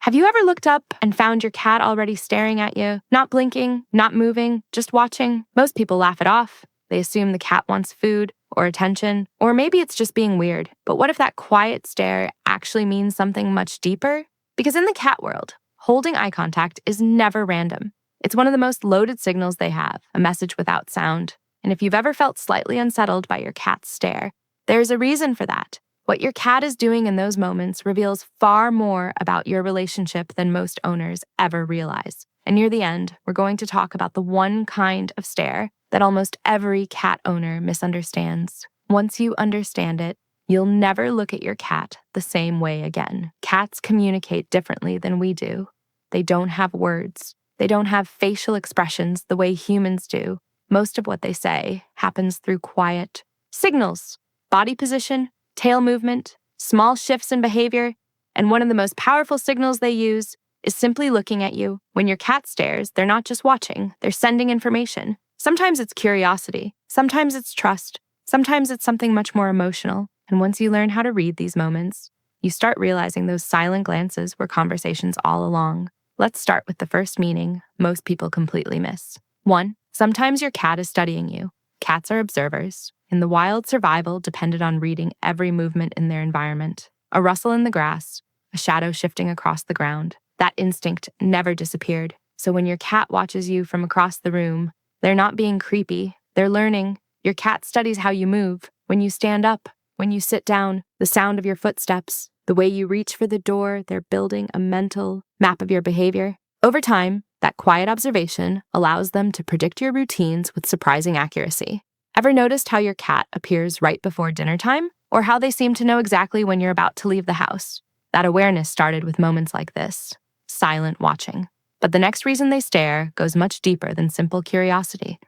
Have you ever looked up and found your cat already staring at you? Not blinking, not moving, just watching? Most people laugh it off. They assume the cat wants food or attention, or maybe it's just being weird. But what if that quiet stare actually means something much deeper? Because in the cat world, holding eye contact is never random. It's one of the most loaded signals they have, a message without sound. And if you've ever felt slightly unsettled by your cat's stare, there's a reason for that. What your cat is doing in those moments reveals far more about your relationship than most owners ever realize. And near the end, we're going to talk about the one kind of stare that almost every cat owner misunderstands. Once you understand it, you'll never look at your cat the same way again. Cats communicate differently than we do. They don't have words. They don't have facial expressions the way humans do. Most of what they say happens through quiet signals, body position, tail movement, small shifts in behavior, and one of the most powerful signals they use is simply looking at you. When your cat stares, they're not just watching, they're sending information. Sometimes it's curiosity, sometimes it's trust, sometimes it's something much more emotional. And once you learn how to read these moments, you start realizing those silent glances were conversations all along. Let's start with the first meaning most people completely miss. 1. Sometimes your cat is studying you. Cats are observers. In the wild, survival depended on reading every movement in their environment. A rustle in the grass, a shadow shifting across the ground. That instinct never disappeared. So when your cat watches you from across the room, they're not being creepy. They're learning. Your cat studies how you move, when you stand up, when you sit down, the sound of your footsteps, the way you reach for the door. They're building a mental map of your behavior. Over time, that quiet observation allows them to predict your routines with surprising accuracy. Ever noticed how your cat appears right before dinner time? Or how they seem to know exactly when you're about to leave the house? That awareness started with moments like this, silent watching. But the next reason they stare goes much deeper than simple curiosity.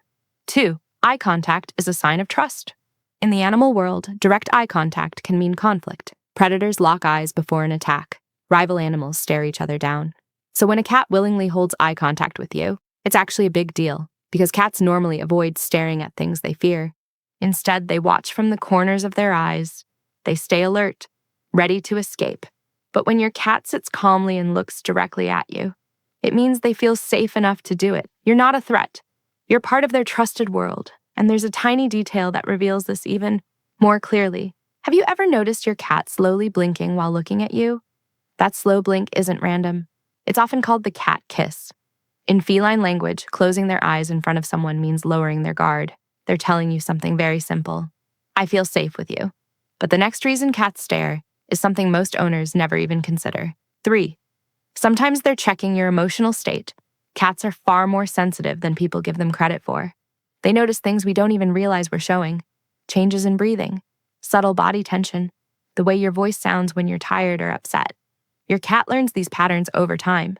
2. Eye contact is a sign of trust. In the animal world, direct eye contact can mean conflict. Predators lock eyes before an attack. Rival animals stare each other down. So when a cat willingly holds eye contact with you, it's actually a big deal, because cats normally avoid staring at things they fear. Instead, they watch from the corners of their eyes. They stay alert, ready to escape. But when your cat sits calmly and looks directly at you, it means they feel safe enough to do it. You're not a threat. You're part of their trusted world. And there's a tiny detail that reveals this even more clearly. Have you ever noticed your cat slowly blinking while looking at you? That slow blink isn't random. It's often called the cat kiss. In feline language, closing their eyes in front of someone means lowering their guard. They're telling you something very simple. I feel safe with you. But the next reason cats stare is something most owners never even consider. 3. Sometimes they're checking your emotional state. Cats are far more sensitive than people give them credit for. They notice things we don't even realize we're showing. Changes in breathing, subtle body tension, the way your voice sounds when you're tired or upset. Your cat learns these patterns over time.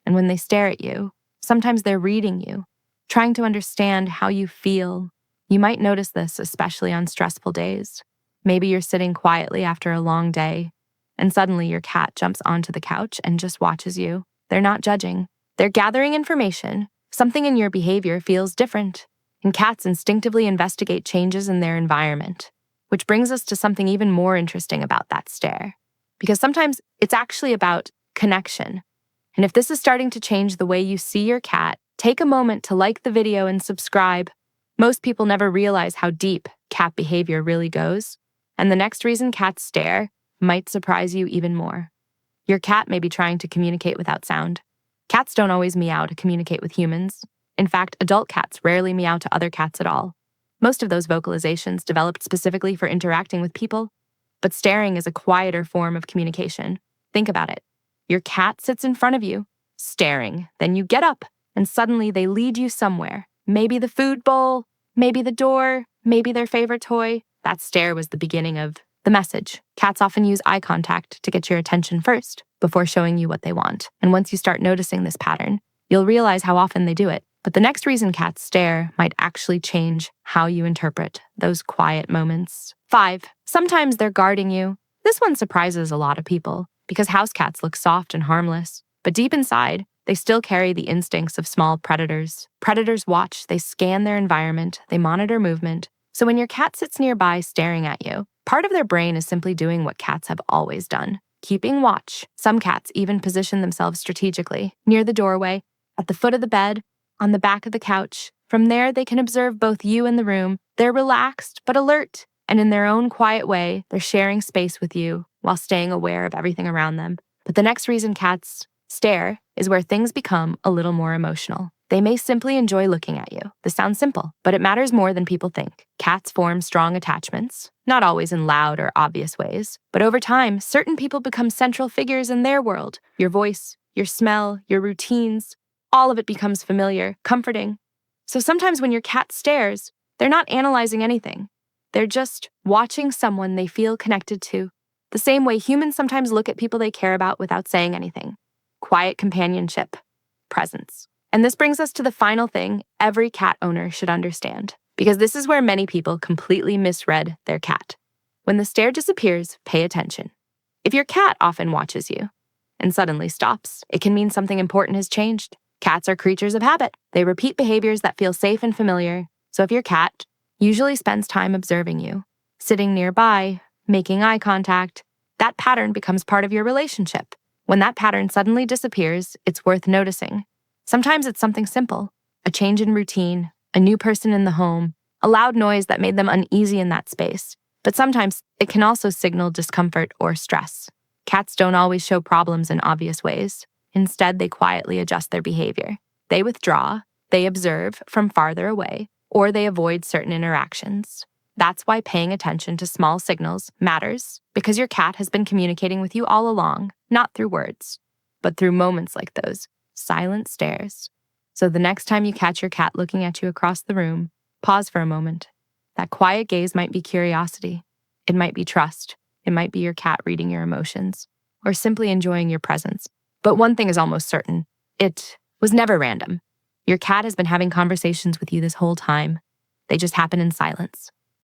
And when they stare at you, sometimes they're reading you, trying to understand how you feel. You might notice this especially on stressful days. Maybe you're sitting quietly after a long day, and suddenly your cat jumps onto the couch and just watches you. They're not judging. They're gathering information. Something in your behavior feels different. And cats instinctively investigate changes in their environment, which brings us to something even more interesting about that stare. Because sometimes it's actually about connection. And if this is starting to change the way you see your cat, take a moment to like the video and subscribe. Most people never realize how deep cat behavior really goes. And the next reason cats stare might surprise you even more. Your cat may be trying to communicate without sound. Cats don't always meow to communicate with humans. In fact, adult cats rarely meow to other cats at all. Most of those vocalizations developed specifically for interacting with people. But staring is a quieter form of communication. Think about it. Your cat sits in front of you, staring. Then you get up, and suddenly they lead you somewhere. Maybe the food bowl, maybe the door, maybe their favorite toy. That stare was the beginning of the message. Cats often use eye contact to get your attention first, before showing you what they want. And once you start noticing this pattern, you'll realize how often they do it. But the next reason cats stare might actually change how you interpret those quiet moments. 5. Sometimes they're guarding you. This one surprises a lot of people, because house cats look soft and harmless. But deep inside, they still carry the instincts of small predators. Predators watch, they scan their environment, they monitor movement. So when your cat sits nearby staring at you, part of their brain is simply doing what cats have always done, keeping watch. Some cats even position themselves strategically, near the doorway, at the foot of the bed, on the back of the couch. From there, they can observe both you and the room. They're relaxed but alert, and in their own quiet way, they're sharing space with you while staying aware of everything around them. But the next reason cats stare is where things become a little more emotional. They may simply enjoy looking at you. This sounds simple, but it matters more than people think. Cats form strong attachments, not always in loud or obvious ways, but over time, certain people become central figures in their world. Your voice, your smell, your routines, all of it becomes familiar, comforting. So sometimes when your cat stares, they're not analyzing anything. They're just watching someone they feel connected to, the same way humans sometimes look at people they care about without saying anything. Quiet companionship, presence. And this brings us to the final thing every cat owner should understand, because this is where many people completely misread their cat. When the stare disappears, pay attention. If your cat often watches you and suddenly stops, it can mean something important has changed. Cats are creatures of habit. They repeat behaviors that feel safe and familiar. So if your cat usually spends time observing you, sitting nearby, making eye contact, that pattern becomes part of your relationship. When that pattern suddenly disappears, it's worth noticing. Sometimes it's something simple, a change in routine, a new person in the home, a loud noise that made them uneasy in that space. But sometimes it can also signal discomfort or stress. Cats don't always show problems in obvious ways. Instead, they quietly adjust their behavior. They withdraw, they observe from farther away, or they avoid certain interactions. That's why paying attention to small signals matters, because your cat has been communicating with you all along, not through words, but through moments like those. Silent stares. So the next time you catch your cat looking at you across the room, pause for a moment. That quiet gaze might be curiosity. It might be trust. It might be your cat reading your emotions, or simply enjoying your presence. But one thing is almost certain. It was never random. Your cat has been having conversations with you this whole time. They just happen in silence.